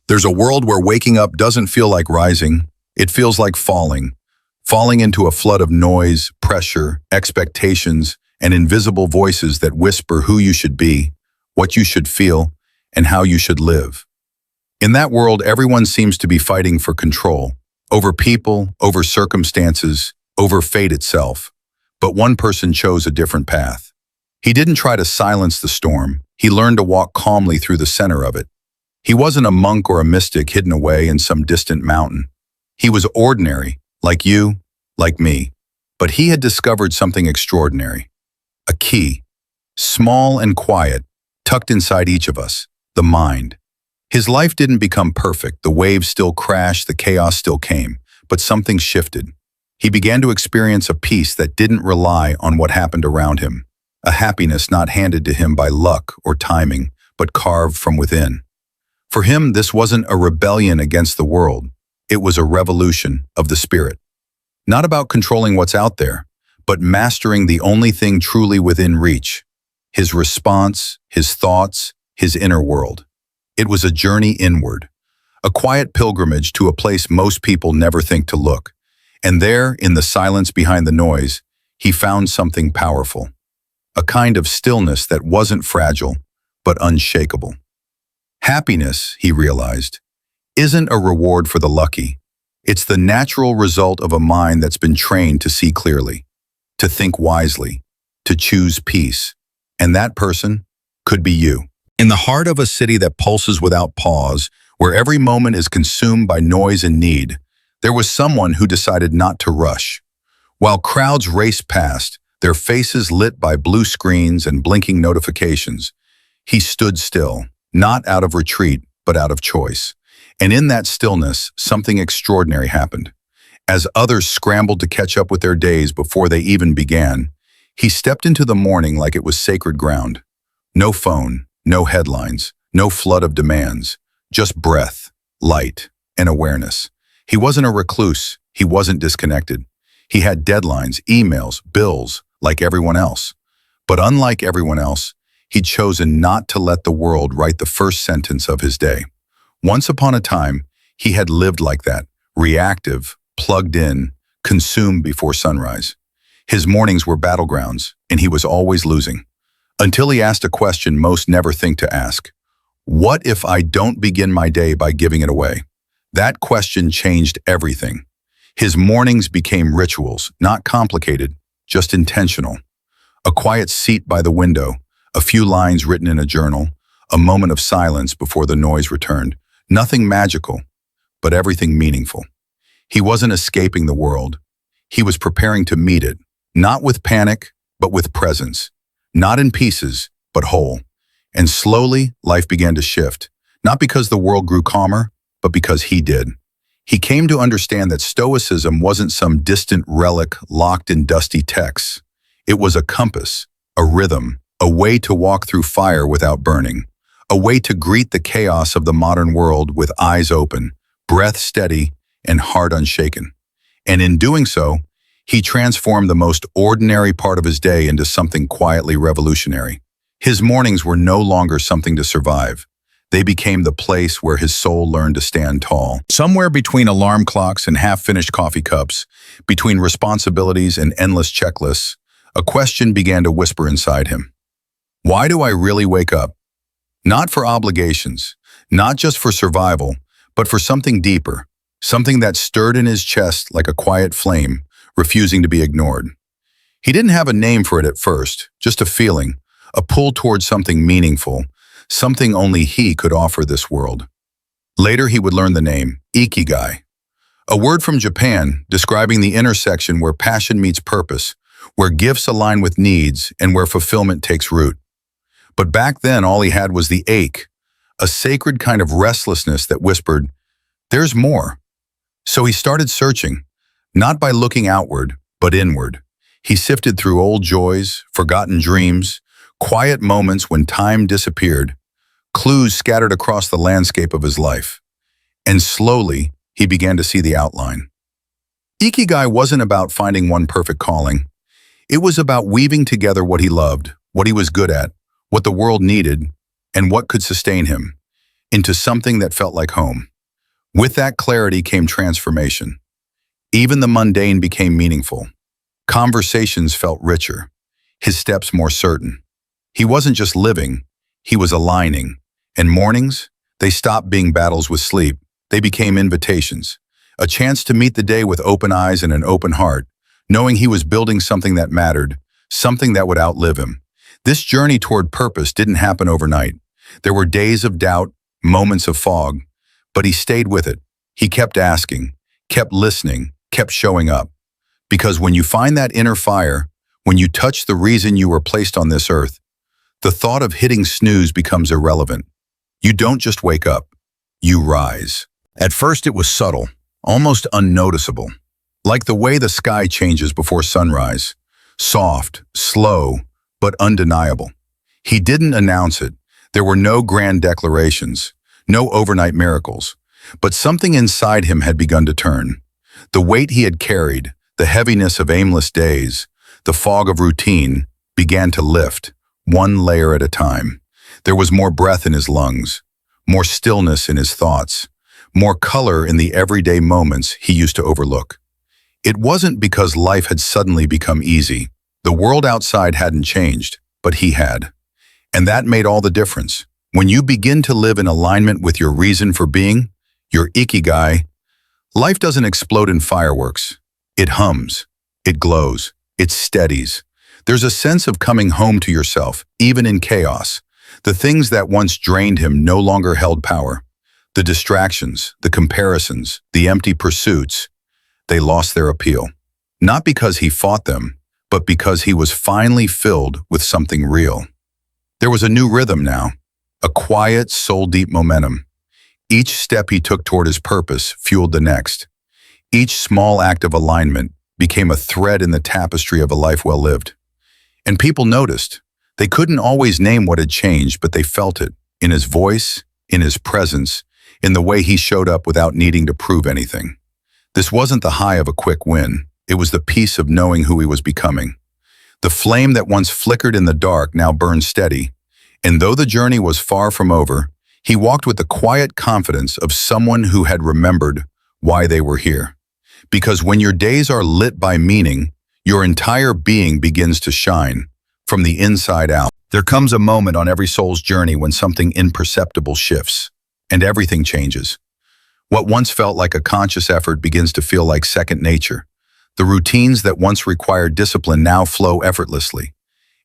There's a world where waking up doesn't feel like rising, it feels like falling into a flood of noise, pressure, expectations, and invisible voices that whisper who you should be, what you should feel, and how you should live. In that world, everyone seems to be fighting for control, over people, over circumstances, over fate itself. But one person chose a different path. He didn't try to silence the storm, he learned to walk calmly through the center of it. He wasn't a monk or a mystic hidden away in some distant mountain. He was ordinary, like you, like me. But he had discovered something extraordinary. A key, small and quiet, tucked inside each of us, the mind. His life didn't become perfect, the waves still crashed, the chaos still came, but something shifted. He began to experience a peace that didn't rely on what happened around him, a happiness not handed to him by luck or timing, but carved from within. For him, this wasn't a rebellion against the world, it was a revolution of the spirit. Not about controlling what's out there, but mastering the only thing truly within reach, his response, his thoughts, his inner world. It was a journey inward, a quiet pilgrimage to a place most people never think to look. And there, in the silence behind the noise, he found something powerful. A kind of stillness that wasn't fragile, but unshakable. Happiness, he realized, isn't a reward for the lucky. It's the natural result of a mind that's been trained to see clearly, to think wisely, to choose peace. And that person could be you. In the heart of a city that pulses without pause, where every moment is consumed by noise and need, there was someone who decided not to rush. While crowds raced past, their faces lit by blue screens and blinking notifications, he stood still, not out of retreat, but out of choice. And in that stillness, something extraordinary happened. As others scrambled to catch up with their days before they even began, he stepped into the morning like it was sacred ground. No phone, no headlines, no flood of demands, just breath, light, and awareness. He wasn't a recluse, he wasn't disconnected. He had deadlines, emails, bills, like everyone else. But unlike everyone else, he'd chosen not to let the world write the first sentence of his day. Once upon a time, he had lived like that, reactive, plugged in, consumed before sunrise. His mornings were battlegrounds, and he was always losing. Until he asked a question most never think to ask. What if I don't begin my day by giving it away? That question changed everything. His mornings became rituals, not complicated, just intentional. A quiet seat by the window, a few lines written in a journal, a moment of silence before the noise returned. Nothing magical, but everything meaningful. He wasn't escaping the world. He was preparing to meet it, not with panic, but with presence. Not in pieces, but whole. And slowly, life began to shift, not because the world grew calmer, but because he did. He came to understand that Stoicism wasn't some distant relic locked in dusty texts. It was a compass, a rhythm, a way to walk through fire without burning, a way to greet the chaos of the modern world with eyes open, breath steady, and heart unshaken. And in doing so, he transformed the most ordinary part of his day into something quietly revolutionary. His mornings were no longer something to survive. They became the place where his soul learned to stand tall. Somewhere between alarm clocks and half-finished coffee cups, between responsibilities and endless checklists, a question began to whisper inside him. Why do I really wake up? Not for obligations, not just for survival, but for something deeper, something that stirred in his chest like a quiet flame, refusing to be ignored. He didn't have a name for it at first, just a feeling, a pull towards something meaningful, something only he could offer this world. Later, he would learn the name, Ikigai, a word from Japan describing the intersection where passion meets purpose, where gifts align with needs, and where fulfillment takes root. But back then, all he had was the ache, a sacred kind of restlessness that whispered, there's more. So he started searching, not by looking outward, but inward. He sifted through old joys, forgotten dreams, quiet moments when time disappeared, clues scattered across the landscape of his life. And slowly, he began to see the outline. Ikigai wasn't about finding one perfect calling. It was about weaving together what he loved, what he was good at, what the world needed, and what could sustain him. into something that felt like home. With that clarity came transformation. Even the mundane became meaningful. Conversations felt richer, his steps more certain. He wasn't just living, he was aligning. And mornings, they stopped being battles with sleep. They became invitations. A chance to meet the day with open eyes and an open heart, knowing he was building something that mattered, something that would outlive him. This journey toward purpose didn't happen overnight. There were days of doubt, moments of fog, but he stayed with it. He kept asking, kept listening, kept showing up. Because when you find that inner fire, when you touch the reason you were placed on this earth, the thought of hitting snooze becomes irrelevant. You don't just wake up, you rise. At first it was subtle, almost unnoticeable, like the way the sky changes before sunrise. Soft, slow, but undeniable. He didn't announce it. There were no grand declarations, no overnight miracles. But something inside him had begun to turn. The weight he had carried, the heaviness of aimless days, the fog of routine, began to lift, one layer at a time. There was more breath in his lungs, more stillness in his thoughts, more color in the everyday moments he used to overlook. It wasn't because life had suddenly become easy. The world outside hadn't changed, but he had. And that made all the difference. When you begin to live in alignment with your reason for being, your ikigai, life doesn't explode in fireworks. It hums, it glows, it steadies. There's a sense of coming home to yourself, even in chaos. The things that once drained him no longer held power. The distractions, the comparisons, the empty pursuits, they lost their appeal. Not because he fought them, but because he was finally filled with something real. There was a new rhythm now, a quiet, soul-deep momentum. Each step he took toward his purpose fueled the next. Each small act of alignment became a thread in the tapestry of a life well lived. And people noticed. They couldn't always name what had changed, but they felt it, in his voice, in his presence, in the way he showed up without needing to prove anything. This wasn't the high of a quick win. It was the peace of knowing who he was becoming. The flame that once flickered in the dark now burned steady. And though the journey was far from over, he walked with the quiet confidence of someone who had remembered why they were here. Because when your days are lit by meaning, your entire being begins to shine, from the inside out. There comes a moment on every soul's journey when something imperceptible shifts, and everything changes. What once felt like a conscious effort begins to feel like second nature. The routines that once required discipline now flow effortlessly.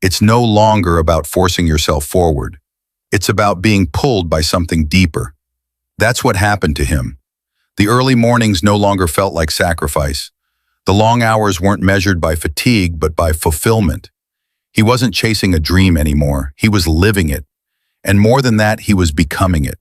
It's no longer about forcing yourself forward. It's about being pulled by something deeper. That's what happened to him. The early mornings no longer felt like sacrifice. The long hours weren't measured by fatigue, but by fulfillment. He wasn't chasing a dream anymore. He was living it. And more than that, he was becoming it.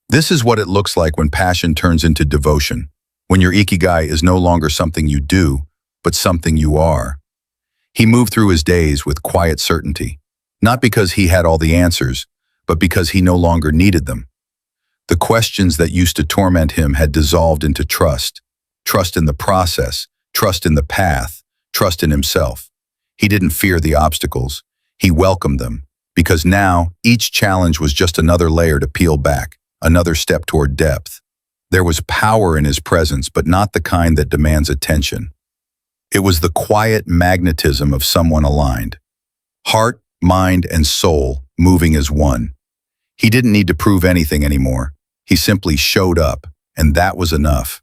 This is what it looks like when passion turns into devotion, when your ikigai is no longer something you do, but something you are. He moved through his days with quiet certainty, not because he had all the answers, but because he no longer needed them. The questions that used to torment him had dissolved into trust, trust in the process, trust in the path, trust in himself. He didn't fear the obstacles. He welcomed them, because now each challenge was just another layer to peel back, another step toward depth. There was power in his presence, but not the kind that demands attention. It was the quiet magnetism of someone aligned. Heart, mind, and soul moving as one. He didn't need to prove anything anymore. He simply showed up, and that was enough.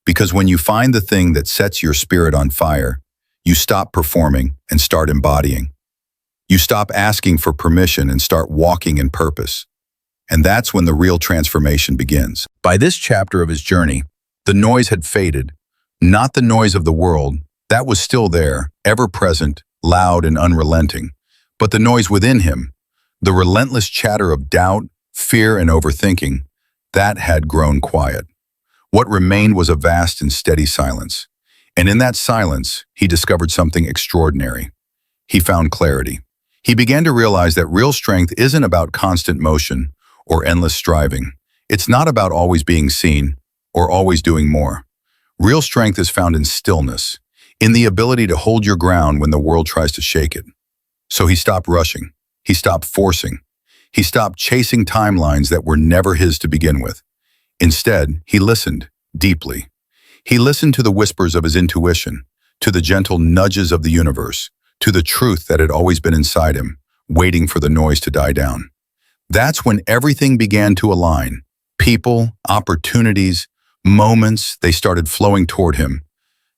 Because when you find the thing that sets your spirit on fire, you stop performing and start embodying. You stop asking for permission and start walking in purpose. And that's when the real transformation begins. By this chapter of his journey, the noise had faded. Not the noise of the world, that was still there, ever present, loud and unrelenting. But the noise within him, the relentless chatter of doubt, fear, and overthinking, that had grown quiet. What remained was a vast and steady silence. And in that silence, he discovered something extraordinary. He found clarity. He began to realize that real strength isn't about constant motion or endless striving. It's not about always being seen or always doing more. Real strength is found in stillness, in the ability to hold your ground when the world tries to shake it. So he stopped rushing. He stopped forcing. He stopped chasing timelines that were never his to begin with. Instead, he listened deeply. He listened to the whispers of his intuition, to the gentle nudges of the universe, to the truth that had always been inside him, waiting for the noise to die down. That's when everything began to align. People, opportunities, moments, they started flowing toward him,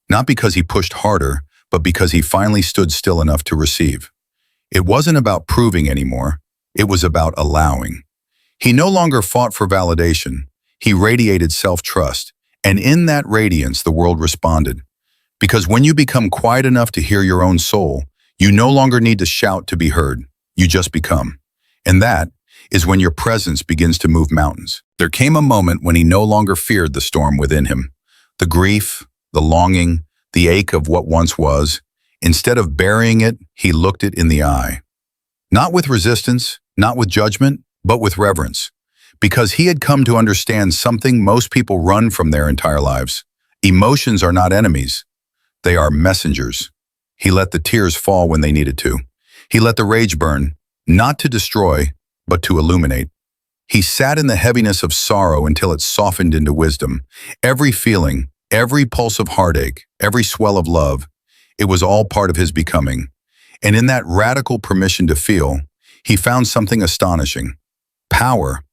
not because he pushed harder, but because he finally stood still enough to receive. It wasn't about proving anymore. It was about allowing. He no longer fought for validation. He radiated self-trust, and in that radiance, the world responded. Because when you become quiet enough to hear your own soul, you no longer need to shout to be heard. You just become. And that is when your presence begins to move mountains. There came a moment when he no longer feared the storm within him. The grief, the longing, the ache of what once was. Instead of burying it, he looked it in the eye. Not with resistance, not with judgment, but with reverence. Because he had come to understand something most people run from their entire lives. Emotions are not enemies. They are messengers. He let the tears fall when they needed to. He let the rage burn, not to destroy, but to illuminate. He sat in the heaviness of sorrow until it softened into wisdom. Every feeling, every pulse of heartache, every swell of love, it was all part of his becoming. And in that radical permission to feel, he found something astonishing. Power.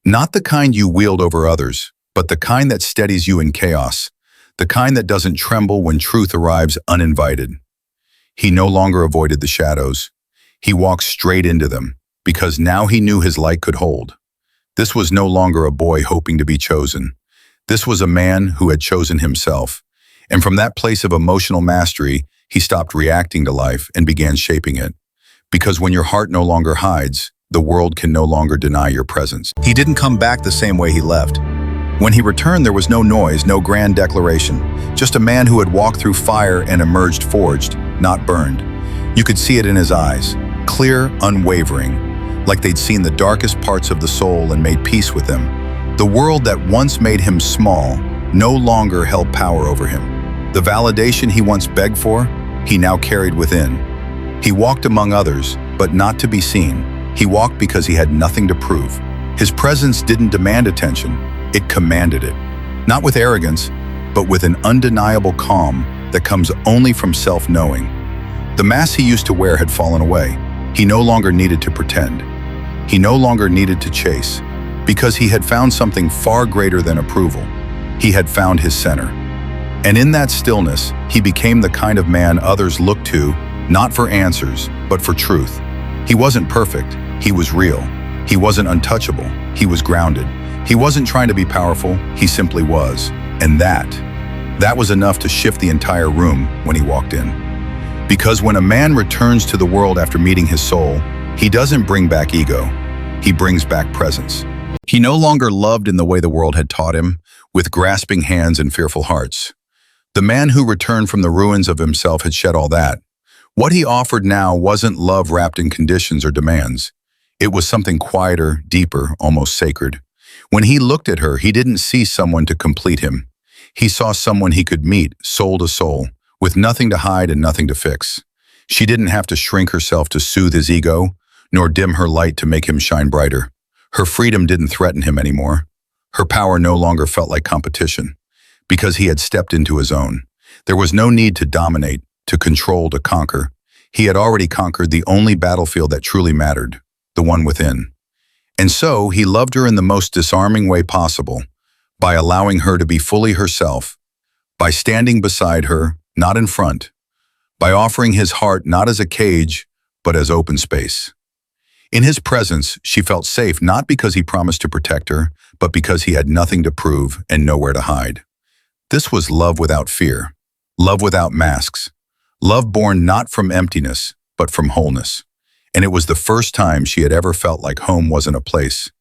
Not the kind you wield over others, but the kind that steadies you in chaos. The kind that doesn't tremble when truth arrives uninvited. He no longer avoided the shadows. He walked straight into them, because now he knew his light could hold. This was no longer a boy hoping to be chosen. This was a man who had chosen himself. And from that place of emotional mastery, he stopped reacting to life and began shaping it. Because when your heart no longer hides, the world can no longer deny your presence. He didn't come back the same way he left. When he returned, there was no noise, no grand declaration, just a man who had walked through fire and emerged forged, not burned. You could see it in his eyes, clear, unwavering, like they'd seen the darkest parts of the soul and made peace with them. The world that once made him small no longer held power over him. The validation he once begged for, he now carried within. He walked among others, but not to be seen. He walked because he had nothing to prove. His presence didn't demand attention, it commanded it. Not with arrogance, but with an undeniable calm that comes only from self-knowing. The mask he used to wear had fallen away. He no longer needed to pretend. He no longer needed to chase, because he had found something far greater than approval. He had found his center. And in that stillness, he became the kind of man others looked to, not for answers, but for truth. He wasn't perfect, he was real. He wasn't untouchable, he was grounded. He wasn't trying to be powerful, he simply was. And that was enough to shift the entire room when he walked in. Because when a man returns to the world after meeting his soul, he doesn't bring back ego, he brings back presence. He no longer loved in the way the world had taught him, with grasping hands and fearful hearts. The man who returned from the ruins of himself had shed all that. What he offered now wasn't love wrapped in conditions or demands. It was something quieter, deeper, almost sacred. When he looked at her, he didn't see someone to complete him. He saw someone he could meet, soul to soul, with nothing to hide and nothing to fix. She didn't have to shrink herself to soothe his ego, nor dim her light to make him shine brighter. Her freedom didn't threaten him anymore. Her power no longer felt like competition, because he had stepped into his own. There was no need to dominate, to control, to conquer. He had already conquered the only battlefield that truly mattered, the one within. And so he loved her in the most disarming way possible, by allowing her to be fully herself, by standing beside her, not in front, by offering his heart not as a cage, but as open space. In his presence, she felt safe not because he promised to protect her, but because he had nothing to prove and nowhere to hide. This was love without fear, love without masks, love born not from emptiness, but from wholeness. And it was the first time she had ever felt like home wasn't a place.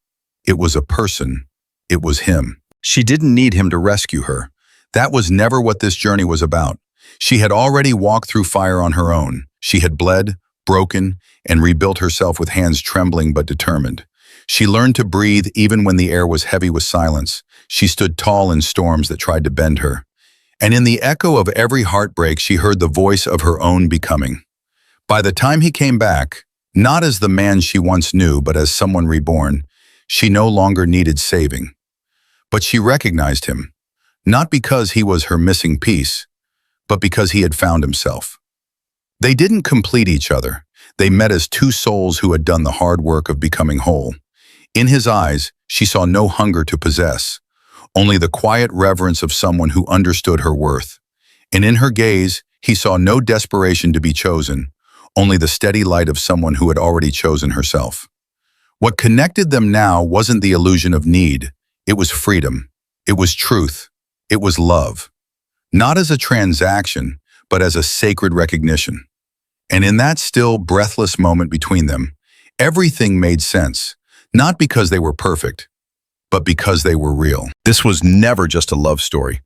It was a person. It was him. She didn't need him to rescue her. That was never what this journey was about. She had already walked through fire on her own. She had bled, broken, and rebuilt herself with hands trembling but determined. She learned to breathe even when the air was heavy with silence. She stood tall in storms that tried to bend her. And in the echo of every heartbreak, she heard the voice of her own becoming. By the time he came back, Not as the man she once knew, but as someone reborn. She no longer needed saving. But she recognized him, not because he was her missing piece, but because he had found himself. They didn't complete each other. They met as two souls who had done the hard work of becoming whole. In his eyes, she saw no hunger to possess, only the quiet reverence of someone who understood her worth. And in her gaze, he saw no desperation to be chosen, only the steady light of someone who had already chosen herself. What connected them now wasn't the illusion of need. It was freedom. It was truth. It was love. Not as a transaction, but as a sacred recognition. And in that still, breathless moment between them, everything made sense, not because they were perfect, but because they were real. This was never just a love story.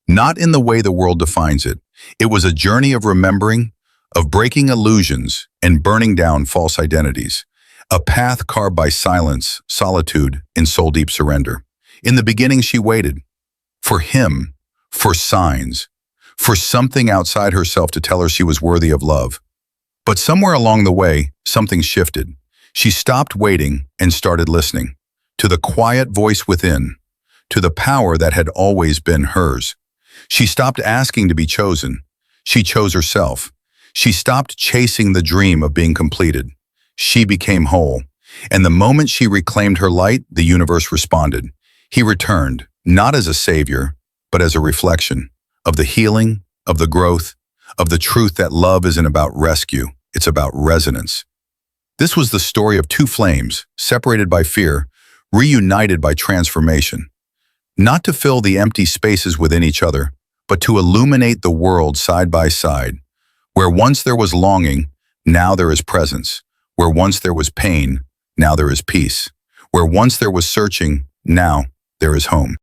Not in the way the world defines it. It was a journey of remembering, of breaking illusions and burning down false identities. A path carved by silence, solitude, and soul-deep surrender. In the beginning, she waited. For him, for signs, for something outside herself to tell her she was worthy of love. But somewhere along the way, something shifted. She stopped waiting and started listening. To the quiet voice within. To the power that had always been hers. She stopped asking to be chosen. She chose herself. She stopped chasing the dream of being completed. She became whole. And the moment she reclaimed her light, the universe responded. He returned, not as a savior, but as a reflection of the healing, of the growth, of the truth that love isn't about rescue, it's about resonance. This was the story of two flames, separated by fear, reunited by transformation. Not to fill the empty spaces within each other, but to illuminate the world side by side. Where once there was longing, now there is presence. Where once there was pain, now there is peace. Where once there was searching, now there is home.